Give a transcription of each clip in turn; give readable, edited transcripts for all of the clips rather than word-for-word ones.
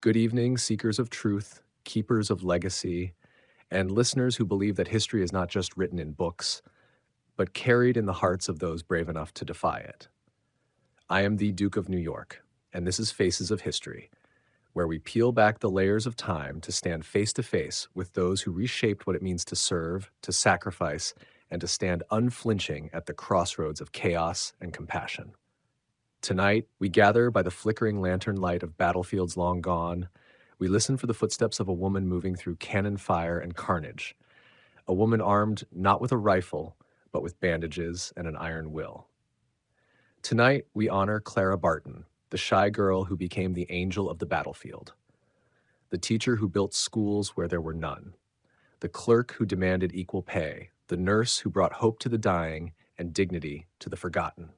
Good evening, seekers of truth, keepers of legacy, and listeners who believe that history is not just written in books, but carried in the hearts of those brave enough to defy it. I am the Duke of New York, and this is Faces of History, where we peel back the layers of time to stand face to face with those who reshaped what it means to serve, to sacrifice, and to stand unflinching at the crossroads of chaos and compassion. Tonight, we gather by the flickering lantern light of battlefields long gone. We listen for the footsteps of a woman moving through cannon fire and carnage, a woman armed not with a rifle, but with bandages and an iron will. Tonight, we honor Clara Barton, the shy girl who became the angel of the battlefield, the teacher who built schools where there were none, the clerk who demanded equal pay, the nurse who brought hope to the dying and dignity to the forgotten,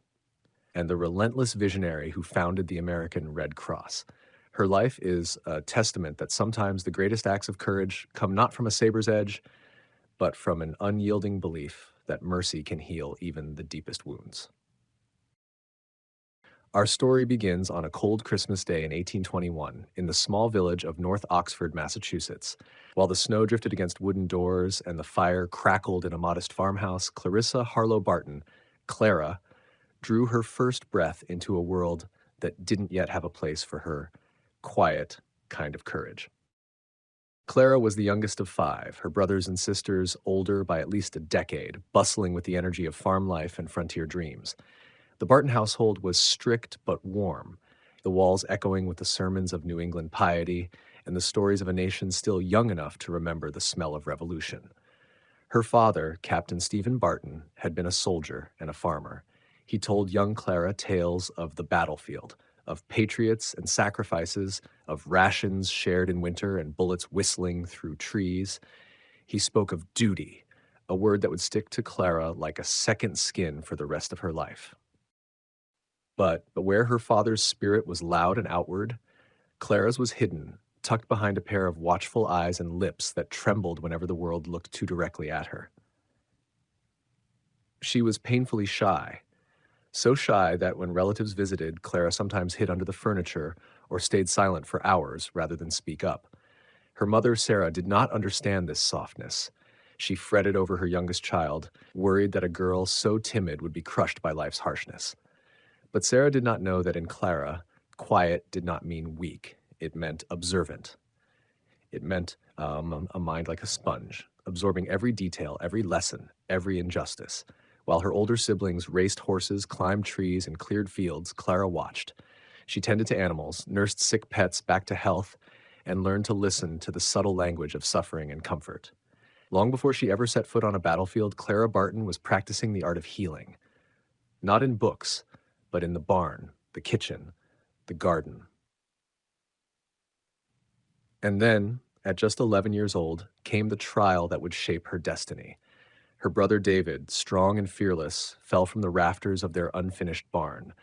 and the relentless visionary who founded the American Red Cross. Her life is a testament that sometimes the greatest acts of courage come not from a saber's edge, but from an unyielding belief that mercy can heal even the deepest wounds. Our story begins on a cold Christmas day in 1821 in the small village of North Oxford, Massachusetts. While the snow drifted against wooden doors and the fire crackled in a modest farmhouse, Clarissa Harlow Barton, Clara, drew her first breath into a world that didn't yet have a place for her quiet kind of courage. Clara was the youngest of five, her brothers and sisters older by at least a decade, bustling with the energy of farm life and frontier dreams. The Barton household was strict but warm, the walls echoing with the sermons of New England piety and the stories of a nation still young enough to remember the smell of revolution. Her father, Captain Stephen Barton, had been a soldier and a farmer. He told young Clara tales of the battlefield, of patriots and sacrifices, of rations shared in winter and bullets whistling through trees. He spoke of duty, a word that would stick to Clara like a second skin for the rest of her life. But where her father's spirit was loud and outward, Clara's was hidden, tucked behind a pair of watchful eyes and lips that trembled whenever the world looked too directly at her. She was painfully shy, so shy that when relatives visited, Clara sometimes hid under the furniture or stayed silent for hours rather than speak up. Her mother, Sarah, did not understand this softness. She fretted over her youngest child, worried that a girl so timid would be crushed by life's harshness. But Sarah did not know that in Clara, quiet did not mean weak. It meant observant. It meant a mind like a sponge, absorbing every detail, every lesson, every injustice. While her older siblings raced horses, climbed trees, and cleared fields, Clara watched. She tended to animals, nursed sick pets back to health, and learned to listen to the subtle language of suffering and comfort. Long before she ever set foot on a battlefield, Clara Barton was practicing the art of healing. Not in books, but in the barn, the kitchen, the garden. And then, at just 11 years old, came the trial that would shape her destiny. Her brother David, strong and fearless, fell from the rafters of their unfinished barn.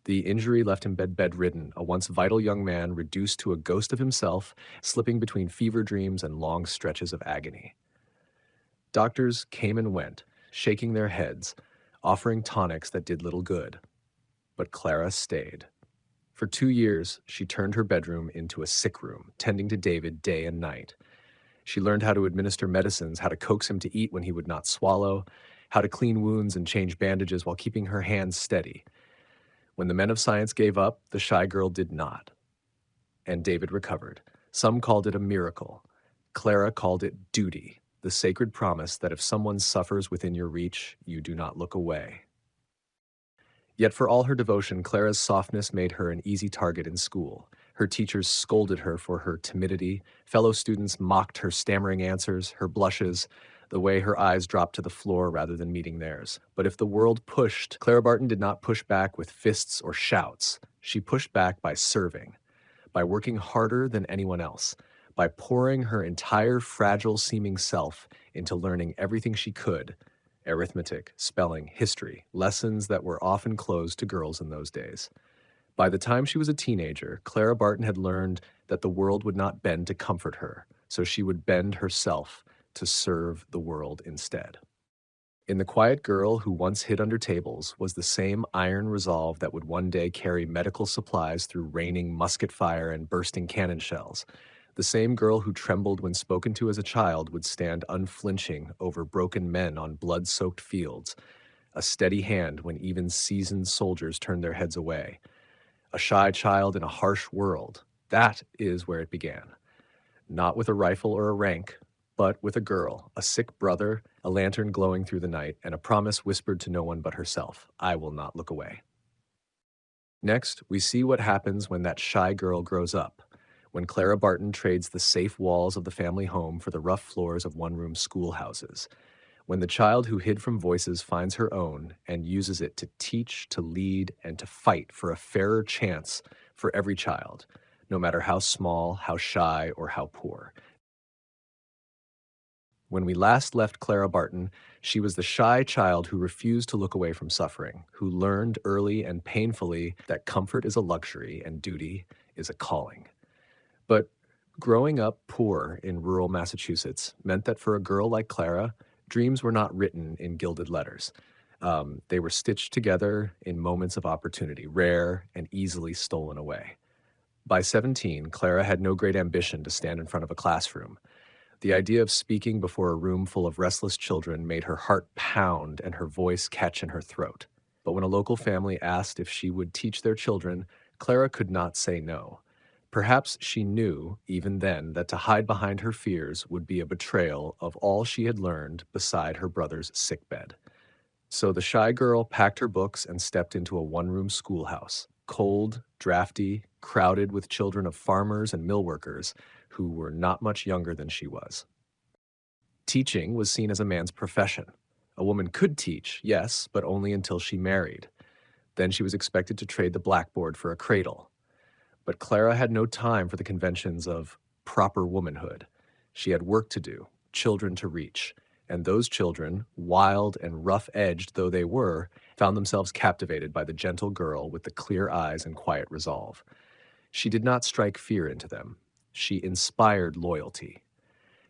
The injury left him bedridden, a once vital young man reduced to a ghost of himself, slipping between fever dreams and long stretches of agony. Doctors came and went, shaking their heads, offering tonics that did little good. But Clara stayed. For 2 years, she turned her bedroom into a sick room, tending to David day and night. She learned how to administer medicines, how to coax him to eat when he would not swallow, how to clean wounds and change bandages while keeping her hands steady. When the men of science gave up, the shy girl did not. And David recovered. Some called it a miracle. Clara called it duty, the sacred promise that if someone suffers within your reach, you do not look away. Yet for all her devotion, Clara's softness made her an easy target in school. Her teachers scolded her for her timidity. Fellow students mocked her stammering answers, her blushes, the way her eyes dropped to the floor rather than meeting theirs. But if the world pushed, Clara Barton did not push back with fists or shouts. She pushed back by serving, by working harder than anyone else, by pouring her entire fragile-seeming self into learning everything she could: arithmetic, spelling, history, lessons that were often closed to girls in those days. By the time she was a teenager, Clara Barton had learned that the world would not bend to comfort her, so she would bend herself to serve the world instead. In the quiet girl who once hid under tables was the same iron resolve that would one day carry medical supplies through raining musket fire and bursting cannon shells. The same girl who trembled when spoken to as a child would stand unflinching over broken men on blood soaked fields, a steady hand when even seasoned soldiers turned their heads away. A shy child in a harsh world. That is where it began. Not with a rifle or a rank, but with a girl, a sick brother, a lantern glowing through the night, and a promise whispered to no one but herself: I will not look away. Next, we see what happens when that shy girl grows up, when Clara Barton trades the safe walls of the family home for the rough floors of one-room schoolhouses, when the child who hid from voices finds her own and uses it to teach, to lead, and to fight for a fairer chance for every child, no matter how small, how shy, or how poor. When we last left Clara Barton, she was the shy child who refused to look away from suffering, who learned early and painfully that comfort is a luxury and duty is a calling. But growing up poor in rural Massachusetts meant that for a girl like Clara, dreams were not written in gilded letters. They were stitched together in moments of opportunity, rare and easily stolen away. By 17, Clara had no great ambition to stand in front of a classroom. The idea of speaking before a room full of restless children made her heart pound and her voice catch in her throat. But when a local family asked if she would teach their children, Clara could not say no. Perhaps she knew, even then, that to hide behind her fears would be a betrayal of all she had learned beside her brother's sickbed. So the shy girl packed her books and stepped into a one-room schoolhouse, cold, drafty, crowded with children of farmers and mill workers who were not much younger than she was. Teaching was seen as a man's profession. A woman could teach, yes, but only until she married. Then she was expected to trade the blackboard for a cradle. But Clara had no time for the conventions of proper womanhood. She had work to do, children to reach, and those children, wild and rough-edged though they were, found themselves captivated by the gentle girl with the clear eyes and quiet resolve. She did not strike fear into them. She inspired loyalty.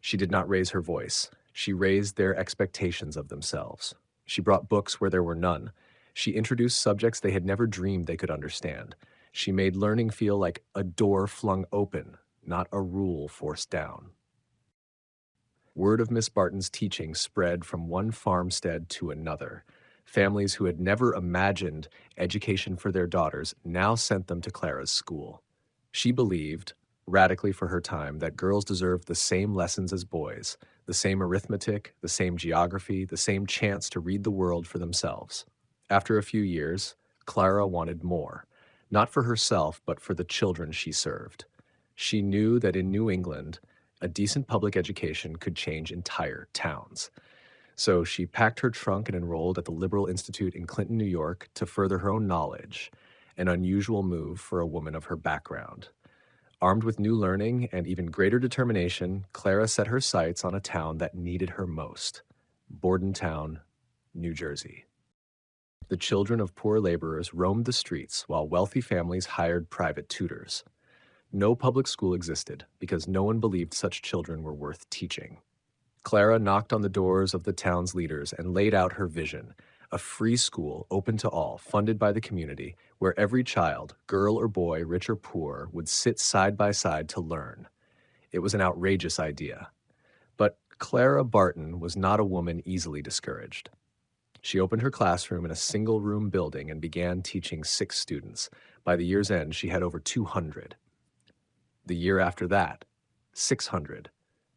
She did not raise her voice. She raised their expectations of themselves. She brought books where there were none. She introduced subjects they had never dreamed they could understand. She made learning feel like a door flung open, not a rule forced down. Word of Miss Barton's teaching spread from one farmstead to another. Families who had never imagined education for their daughters now sent them to Clara's school. She believed, radically for her time, that girls deserved the same lessons as boys, the same arithmetic, the same geography, the same chance to read the world for themselves. After a few years, Clara wanted more, not for herself, but for the children she served. She knew that in New England, a decent public education could change entire towns. So she packed her trunk and enrolled at the Liberal Institute in Clinton, New York, to further her own knowledge, an unusual move for a woman of her background. Armed with new learning and even greater determination, Clara set her sights on a town that needed her most: Bordentown, New Jersey. The children of poor laborers roamed the streets while wealthy families hired private tutors. No public school existed because no one believed such children were worth teaching. Clara knocked on the doors of the town's leaders and laid out her vision: a free school open to all, funded by the community, where every child, girl or boy, rich or poor, would sit side by side to learn. It was an outrageous idea. But Clara Barton was not a woman easily discouraged. She opened her classroom in a single-room building and began teaching 6 students. By the year's end, she had over 200. The year after that, 600.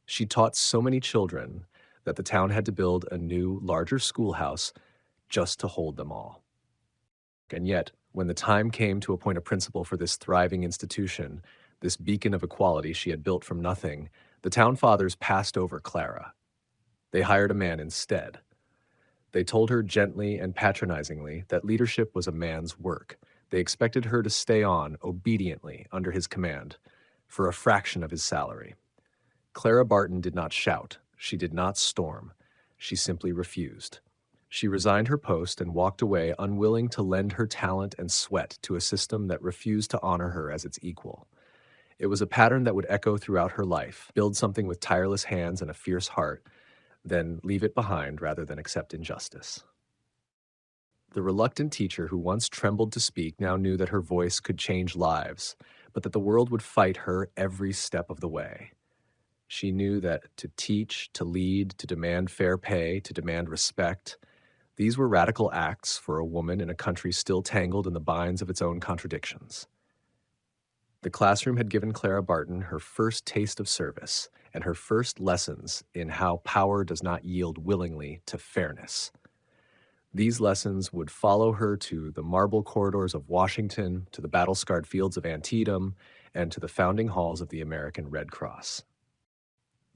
She taught so many children that the town had to build a new, larger schoolhouse just to hold them all. And yet, when the time came to appoint a principal for this thriving institution, this beacon of equality she had built from nothing, the town fathers passed over Clara. They hired a man instead. They told her gently and patronizingly that leadership was a man's work. They expected her to stay on obediently under his command for a fraction of his salary. Clara Barton did not shout. She did not storm. She simply refused. She resigned her post and walked away, unwilling to lend her talent and sweat to a system that refused to honor her as its equal. It was a pattern that would echo throughout her life: build something with tireless hands and a fierce heart, then leave it behind rather than accept injustice. The reluctant teacher who once trembled to speak now knew that her voice could change lives, but that the world would fight her every step of the way. She knew that to teach, to lead, to demand fair pay, to demand respect, these were radical acts for a woman in a country still tangled in the binds of its own contradictions. The classroom had given Clara Barton her first taste of service and her first lessons in how power does not yield willingly to fairness. These lessons would follow her to the marble corridors of Washington, to the battle-scarred fields of Antietam, and to the founding halls of the American Red Cross.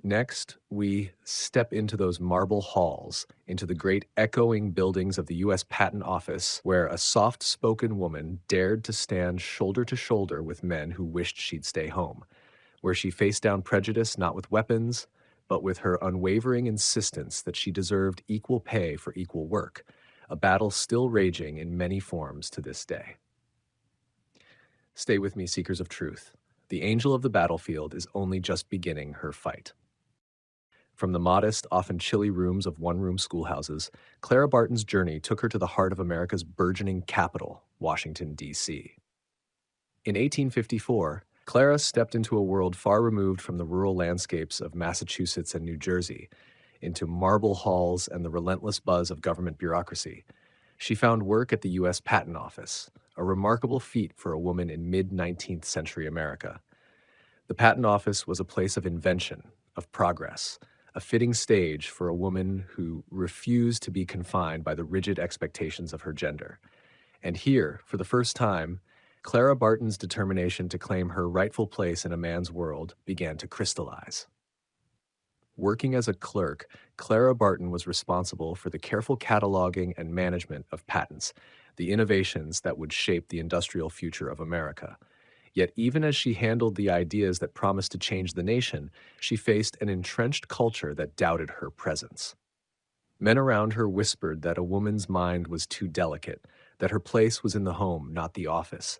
Next, we step into those marble halls, into the great echoing buildings of the U.S. Patent Office, where a soft-spoken woman dared to stand shoulder to shoulder with men who wished she'd stay home, where she faced down prejudice not with weapons, but with her unwavering insistence that she deserved equal pay for equal work, a battle still raging in many forms to this day. Stay with me, seekers of truth. The angel of the battlefield is only just beginning her fight. From the modest, often chilly rooms of one-room schoolhouses, Clara Barton's journey took her to the heart of America's burgeoning capital, Washington, D.C. In 1854, Clara stepped into a world far removed from the rural landscapes of Massachusetts and New Jersey, into marble halls and the relentless buzz of government bureaucracy. She found work at the U.S. Patent Office, a remarkable feat for a woman in mid-19th century America. The Patent Office was a place of invention, of progress, a fitting stage for a woman who refused to be confined by the rigid expectations of her gender. And here, for the first time, Clara Barton's determination to claim her rightful place in a man's world began to crystallize. Working as a clerk, Clara Barton was responsible for the careful cataloging and management of patents, the innovations that would shape the industrial future of America. Yet even as she handled the ideas that promised to change the nation, she faced an entrenched culture that doubted her presence. Men around her whispered that a woman's mind was too delicate, that her place was in the home, not the office.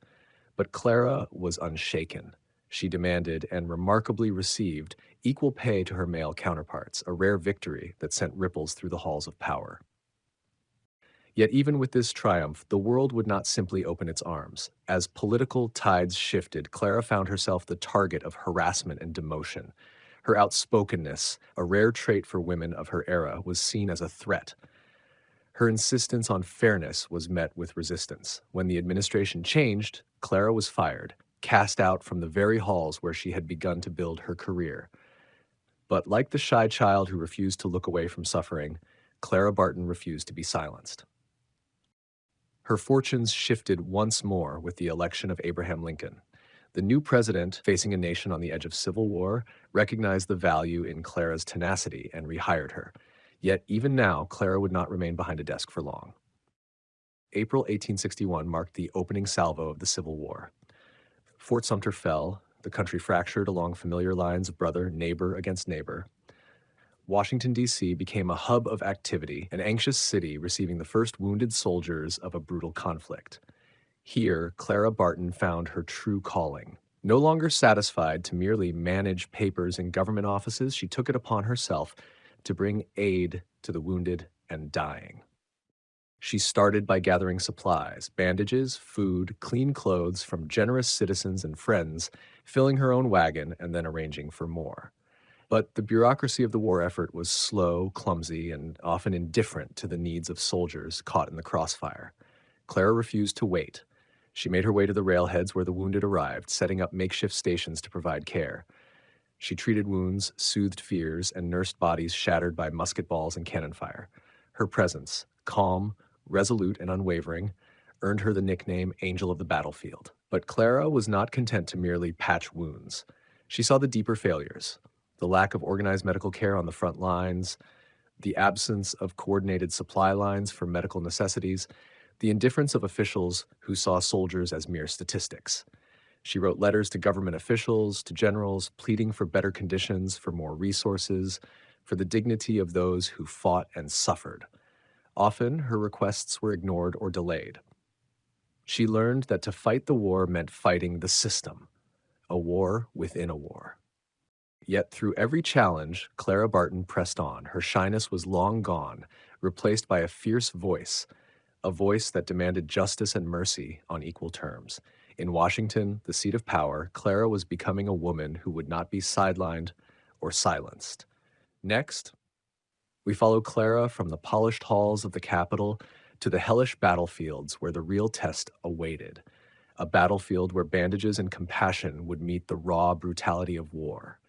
But Clara was unshaken. She demanded, and remarkably received, equal pay to her male counterparts, a rare victory that sent ripples through the halls of power. Yet even with this triumph, the world would not simply open its arms. As political tides shifted, Clara found herself the target of harassment and demotion. Her outspokenness, a rare trait for women of her era, was seen as a threat. Her insistence on fairness was met with resistance. When the administration changed, Clara was fired, cast out from the very halls where she had begun to build her career. But like the shy child who refused to look away from suffering, Clara Barton refused to be silenced. Her fortunes shifted once more with the election of Abraham Lincoln. The new president, facing a nation on the edge of civil war, recognized the value in Clara's tenacity and rehired her. Yet even now, Clara would not remain behind a desk for long. April 1861 marked the opening salvo of the Civil War. Fort Sumter fell, the country fractured along familiar lines of brother, neighbor against neighbor. Washington, D.C. became a hub of activity, an anxious city receiving the first wounded soldiers of a brutal conflict. Here, Clara Barton found her true calling. No longer satisfied to merely manage papers in government offices, she took it upon herself to bring aid to the wounded and dying. She started by gathering supplies, bandages, food, clean clothes from generous citizens and friends, filling her own wagon and then arranging for more. But the bureaucracy of the war effort was slow, clumsy, and often indifferent to the needs of soldiers caught in the crossfire. Clara refused to wait. She made her way to the railheads where the wounded arrived, setting up makeshift stations to provide care. She treated wounds, soothed fears, and nursed bodies shattered by musket balls and cannon fire. Her presence, calm, resolute, and unwavering, earned her the nickname Angel of the Battlefield. But Clara was not content to merely patch wounds. She saw the deeper failures: the lack of organized medical care on the front lines, the absence of coordinated supply lines for medical necessities, the indifference of officials who saw soldiers as mere statistics. She wrote letters to government officials, to generals, pleading for better conditions, for more resources, for the dignity of those who fought and suffered. Often, her requests were ignored or delayed. She learned that to fight the war meant fighting the system, a war within a war. Yet through every challenge, Clara Barton pressed on. Her shyness was long gone, replaced by a fierce voice, a voice that demanded justice and mercy on equal terms. In Washington, the seat of power, Clara was becoming a woman who would not be sidelined or silenced. Next, we follow Clara from the polished halls of the Capitol to the hellish battlefields where the real test awaited, a battlefield where bandages and compassion would meet the raw brutality of war,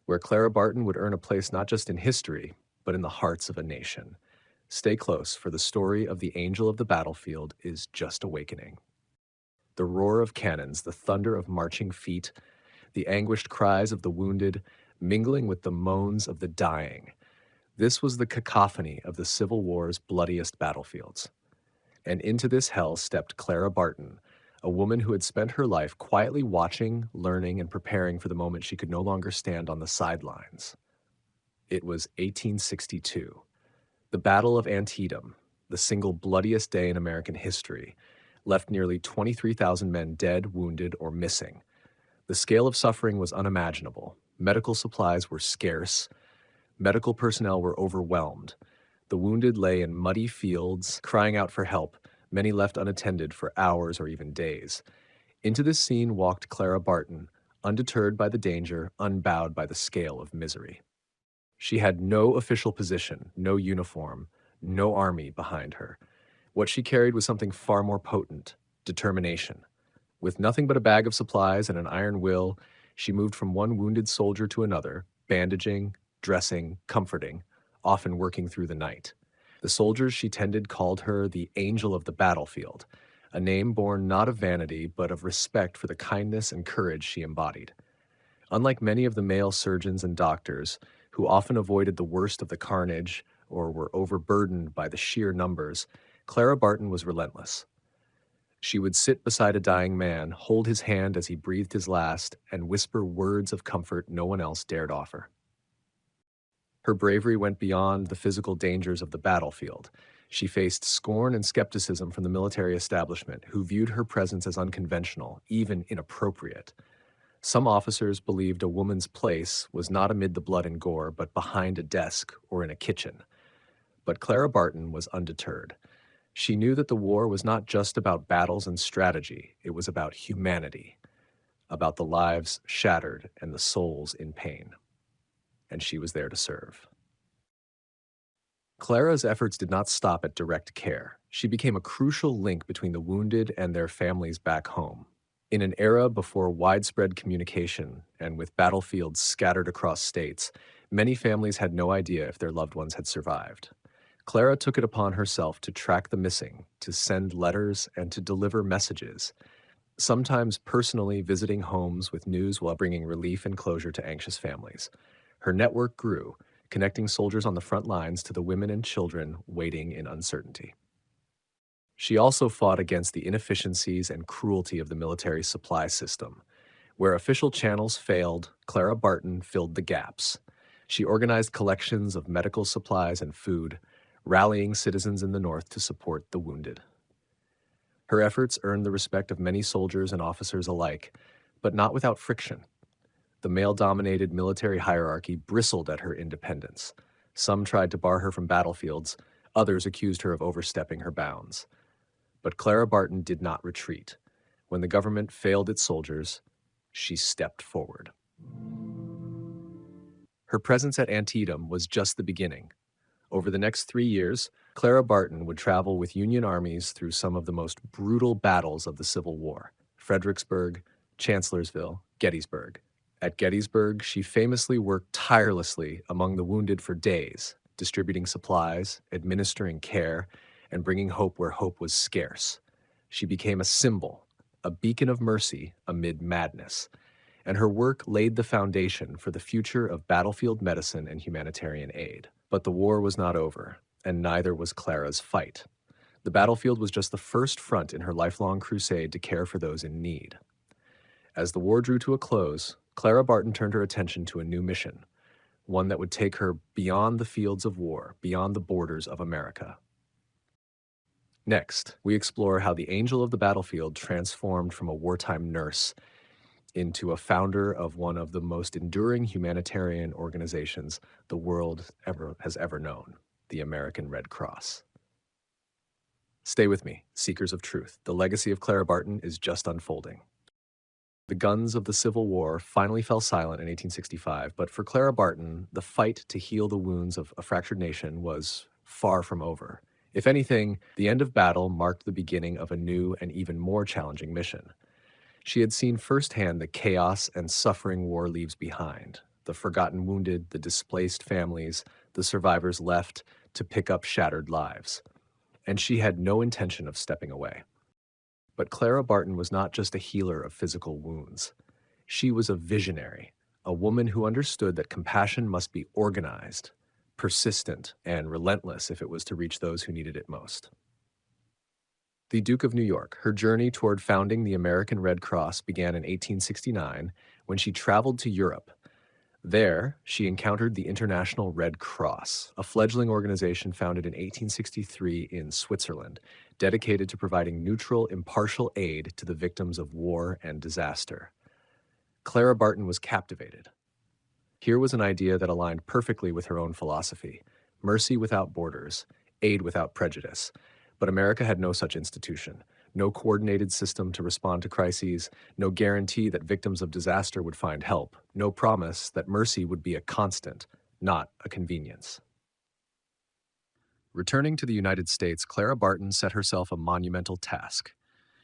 where Clara Barton would earn a place not just in history, but in the hearts of a nation. Stay close, for the story of the angel of the battlefield is just awakening. The roar of cannons, the thunder of marching feet, the anguished cries of the wounded, mingling with the moans of the dying. This was the cacophony of the Civil War's bloodiest battlefields. And into this hell stepped Clara Barton, a woman who had spent her life quietly watching, learning, and preparing for the moment she could no longer stand on the sidelines. It was 1862. The Battle of Antietam, the single bloodiest day in American history, left nearly 23,000 men dead, wounded, or missing. The scale of suffering was unimaginable. Medical supplies were scarce. Medical personnel were overwhelmed. The wounded lay in muddy fields, crying out for help, many left unattended for hours or even days. Into this scene walked Clara Barton, undeterred by the danger, unbowed by the scale of misery. She had no official position, no uniform, no army behind her. What she carried was something far more potent: determination. With nothing but a bag of supplies and an iron will, she moved from one wounded soldier to another, bandaging, dressing, comforting, often working through the night. The soldiers she tended called her the angel of the battlefield, a name born not of vanity but of respect for the kindness and courage she embodied. Unlike many of the male surgeons and doctors, who often avoided the worst of the carnage or were overburdened by the sheer numbers, Clara Barton was relentless. She would sit beside a dying man, hold his hand as he breathed his last, and whisper words of comfort no one else dared offer. Her bravery went beyond the physical dangers of the battlefield. She faced scorn and skepticism from the military establishment, who viewed her presence as unconventional, even inappropriate. Some officers believed a woman's place was not amid the blood and gore, but behind a desk or in a kitchen. But Clara Barton was undeterred. She knew that the war was not just about battles and strategy, it was about humanity, about the lives shattered and the souls in pain. And she was there to serve. Clara's efforts did not stop at direct care. She became a crucial link between the wounded and their families back home. In an era before widespread communication and with battlefields scattered across states, many families had no idea if their loved ones had survived. Clara took it upon herself to track the missing, to send letters, and to deliver messages, sometimes personally visiting homes with news while bringing relief and closure to anxious families. Her network grew, connecting soldiers on the front lines to the women and children waiting in uncertainty. She also fought against the inefficiencies and cruelty of the military supply system. Where official channels failed, Clara Barton filled the gaps. She organized collections of medical supplies and food, rallying citizens in the North to support the wounded. Her efforts earned the respect of many soldiers and officers alike, but not without friction. The male-dominated military hierarchy bristled at her independence. Some tried to bar her from battlefields, others accused her of overstepping her bounds. But Clara Barton did not retreat. When the government failed its soldiers, she stepped forward. Her presence at Antietam was just the beginning. Over the next 3 years, Clara Barton would travel with Union armies through some of the most brutal battles of the Civil War: Fredericksburg, Chancellorsville, Gettysburg. At Gettysburg, she famously worked tirelessly among the wounded for days, distributing supplies, administering care, and bringing hope where hope was scarce. She became a symbol, a beacon of mercy amid madness, and her work laid the foundation for the future of battlefield medicine and humanitarian aid. But the war was not over, and neither was Clara's fight. The battlefield was just the first front in her lifelong crusade to care for those in need. As the war drew to a close, Clara Barton turned her attention to a new mission, one that would take her beyond the fields of war, beyond the borders of America. Next, we explore how the angel of the battlefield transformed from a wartime nurse into a founder of one of the most enduring humanitarian organizations the world has ever known, the American Red Cross. Stay with me, seekers of truth. The legacy of Clara Barton is just unfolding. The guns of the Civil War finally fell silent in 1865, but for Clara Barton, the fight to heal the wounds of a fractured nation was far from over. If anything, the end of battle marked the beginning of a new and even more challenging mission. She had seen firsthand the chaos and suffering war leaves behind, the forgotten wounded, the displaced families, the survivors left to pick up shattered lives. And she had no intention of stepping away. But Clara Barton was not just a healer of physical wounds. She was a visionary, a woman who understood that compassion must be organized, persistent, and relentless if it was to reach those who needed it most. The Duke of New York, her journey toward founding the American Red Cross began in 1869 when she traveled to Europe. There, she encountered the International Red Cross, a fledgling organization founded in 1863 in Switzerland, dedicated to providing neutral, impartial aid to the victims of war and disaster. Clara Barton was captivated. Here was an idea that aligned perfectly with her own philosophy: mercy without borders, aid without prejudice. But America had no such institution, no coordinated system to respond to crises, no guarantee that victims of disaster would find help, no promise that mercy would be a constant, not a convenience. Returning to the United States, Clara Barton set herself a monumental task.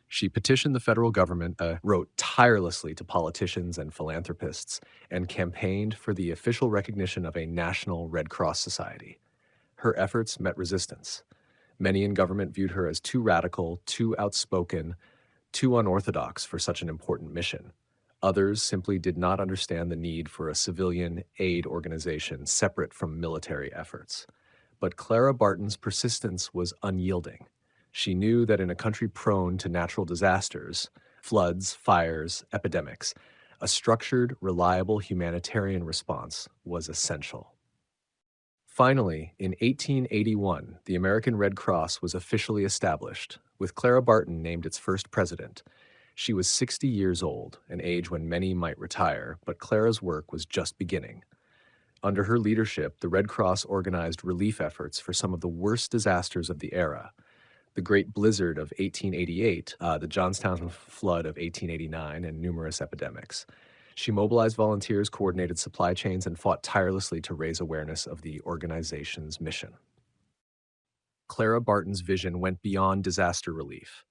She petitioned the federal government, wrote tirelessly to politicians and philanthropists, and campaigned for the official recognition of a national Red Cross Society. Her efforts met resistance. Many in government viewed her as too radical, too outspoken, too unorthodox for such an important mission. Others simply did not understand the need for a civilian aid organization separate from military efforts. But Clara Barton's persistence was unyielding. She knew that in a country prone to natural disasters, floods, fires, epidemics, a structured, reliable humanitarian response was essential. Finally, in 1881, the American Red Cross was officially established, with Clara Barton named its first president. She was 60 years old, an age when many might retire, but Clara's work was just beginning. Under her leadership, the Red Cross organized relief efforts for some of the worst disasters of the era: the Great Blizzard of 1888, the Johnstown Flood of 1889, and numerous epidemics. She mobilized volunteers, coordinated supply chains, and fought tirelessly to raise awareness of the organization's mission. Clara Barton's vision went beyond disaster relief.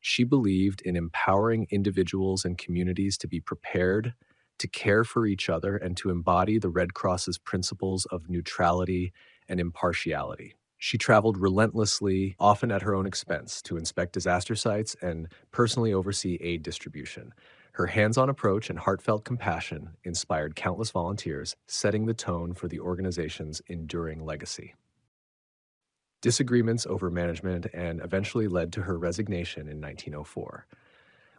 She believed in empowering individuals and communities to be prepared, to care for each other, and to embody the Red Cross's principles of neutrality and impartiality. She traveled relentlessly, often at her own expense, to inspect disaster sites and personally oversee aid distribution. Her hands-on approach and heartfelt compassion inspired countless volunteers, setting the tone for the organization's enduring legacy. Disagreements over management and eventually led to her resignation in 1904.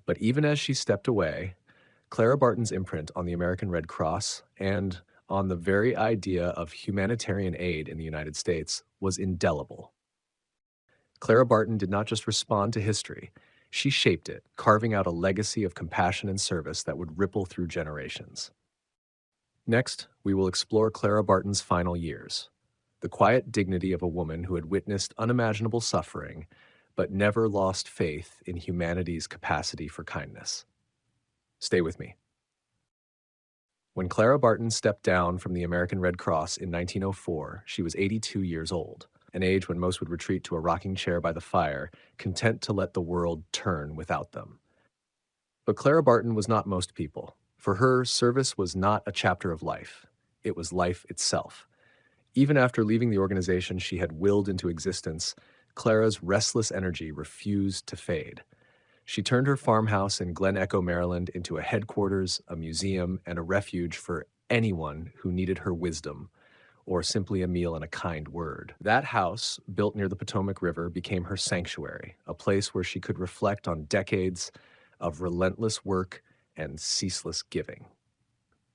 But even as she stepped away, Clara Barton's imprint on the American Red Cross and on the very idea of humanitarian aid in the United States was indelible. Clara Barton did not just respond to history, she shaped it, carving out a legacy of compassion and service that would ripple through generations. Next, we will explore Clara Barton's final years, the quiet dignity of a woman who had witnessed unimaginable suffering, but never lost faith in humanity's capacity for kindness. Stay with me. When Clara Barton stepped down from the American Red Cross in 1904, she was 82 years old, an age when most would retreat to a rocking chair by the fire, content to let the world turn without them. But Clara Barton was not most people. For her, service was not a chapter of life. It was life itself. Even after leaving the organization she had willed into existence, Clara's restless energy refused to fade. She turned her farmhouse in Glen Echo, Maryland, into a headquarters, a museum, and a refuge for anyone who needed her wisdom, or simply a meal and a kind word. That house, built near the Potomac River, became her sanctuary, a place where she could reflect on decades of relentless work and ceaseless giving.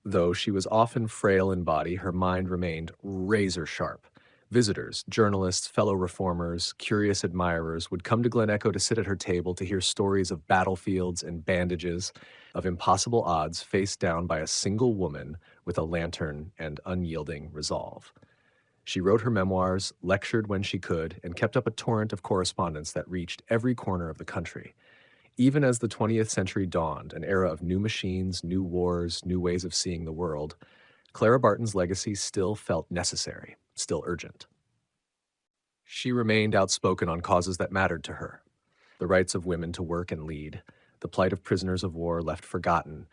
Though she was often frail in body, her mind remained razor sharp. Visitors, journalists, fellow reformers, curious admirers would come to Glen Echo to sit at her table to hear stories of battlefields and bandages, of impossible odds faced down by a single woman with a lantern and unyielding resolve. She wrote her memoirs, lectured when she could, and kept up a torrent of correspondence that reached every corner of the country. Even as the 20th century dawned, an era of new machines, new wars, new ways of seeing the world, Clara Barton's legacy still felt necessary, still urgent. She remained outspoken on causes that mattered to her: the rights of women to work and lead, the plight of prisoners of war left forgotten,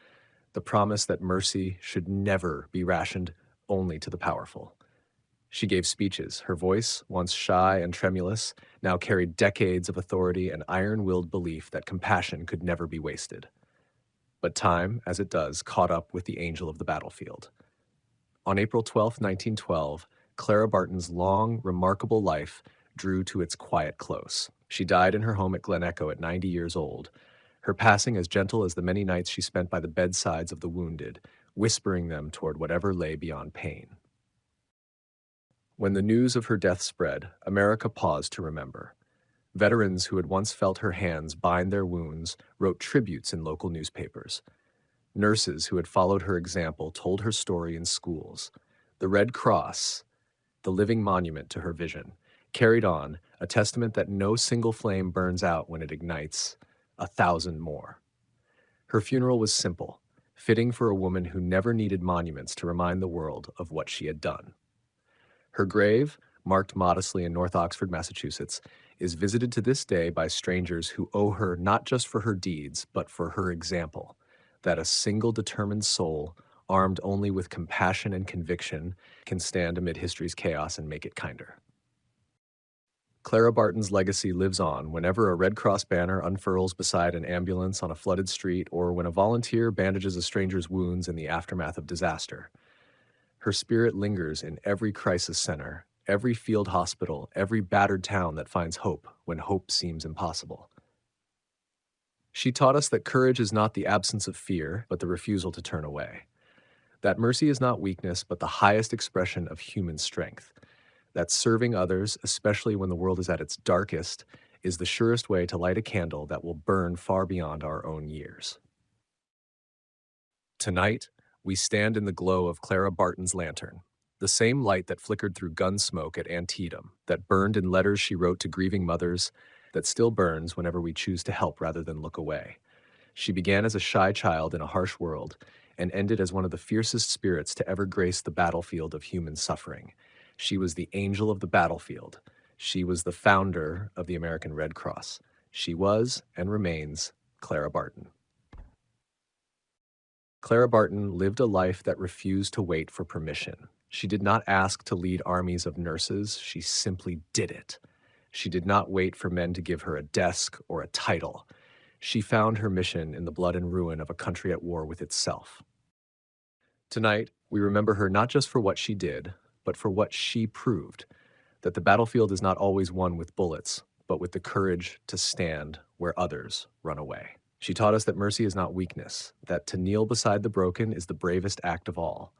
the promise that mercy should never be rationed only to the powerful. She gave speeches. Her voice, once shy and tremulous, now carried decades of authority and iron-willed belief that compassion could never be wasted. But time, as it does, caught up with the angel of the battlefield. On April 12, 1912, Clara Barton's long, remarkable life drew to its quiet close. She died in her home at Glen Echo at 90 years old, her passing as gentle as the many nights she spent by the bedsides of the wounded, whispering them toward whatever lay beyond pain. When the news of her death spread, America paused to remember. Veterans who had once felt her hands bind their wounds wrote tributes in local newspapers. Nurses who had followed her example told her story in schools. The Red Cross, the living monument to her vision, carried on, a testament that no single flame burns out when it ignites 1,000 more. Her funeral was simple, fitting for a woman who never needed monuments to remind the world of what she had done. Her grave, marked modestly in North Oxford, Massachusetts, is visited to this day by strangers who owe her not just for her deeds, but for her example, that a single determined soul, armed only with compassion and conviction, can stand amid history's chaos and make it kinder. Clara Barton's legacy lives on whenever a Red Cross banner unfurls beside an ambulance on a flooded street or when a volunteer bandages a stranger's wounds in the aftermath of disaster. Her spirit lingers in every crisis center, every field hospital, every battered town that finds hope when hope seems impossible. She taught us that courage is not the absence of fear, but the refusal to turn away. That mercy is not weakness, but the highest expression of human strength. That serving others, especially when the world is at its darkest, is the surest way to light a candle that will burn far beyond our own years. Tonight, we stand in the glow of Clara Barton's lantern, the same light that flickered through gun smoke at Antietam, that burned in letters she wrote to grieving mothers, that still burns whenever we choose to help rather than look away. She began as a shy child in a harsh world and ended as one of the fiercest spirits to ever grace the battlefield of human suffering. She was the angel of the battlefield. She was the founder of the American Red Cross. She was, and remains, Clara Barton. Clara Barton lived a life that refused to wait for permission. She did not ask to lead armies of nurses. She simply did it. She did not wait for men to give her a desk or a title. She found her mission in the blood and ruin of a country at war with itself. Tonight, we remember her not just for what she did, but for what she proved, that the battlefield is not always won with bullets, but with the courage to stand where others run away. She taught us that mercy is not weakness, that to kneel beside the broken is the bravest act of all.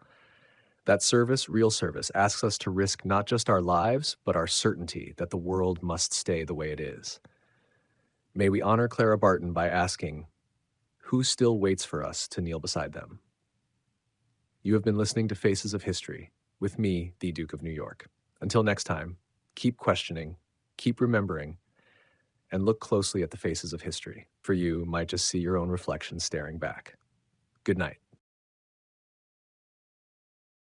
That service, real service, asks us to risk not just our lives, but our certainty that the world must stay the way it is. May we honor Clara Barton by asking, who still waits for us to kneel beside them? You have been listening to Faces of History, with me, the Duke of New York. Until next time, keep questioning, keep remembering, and look closely at the faces of history, for you might just see your own reflection staring back. Good night.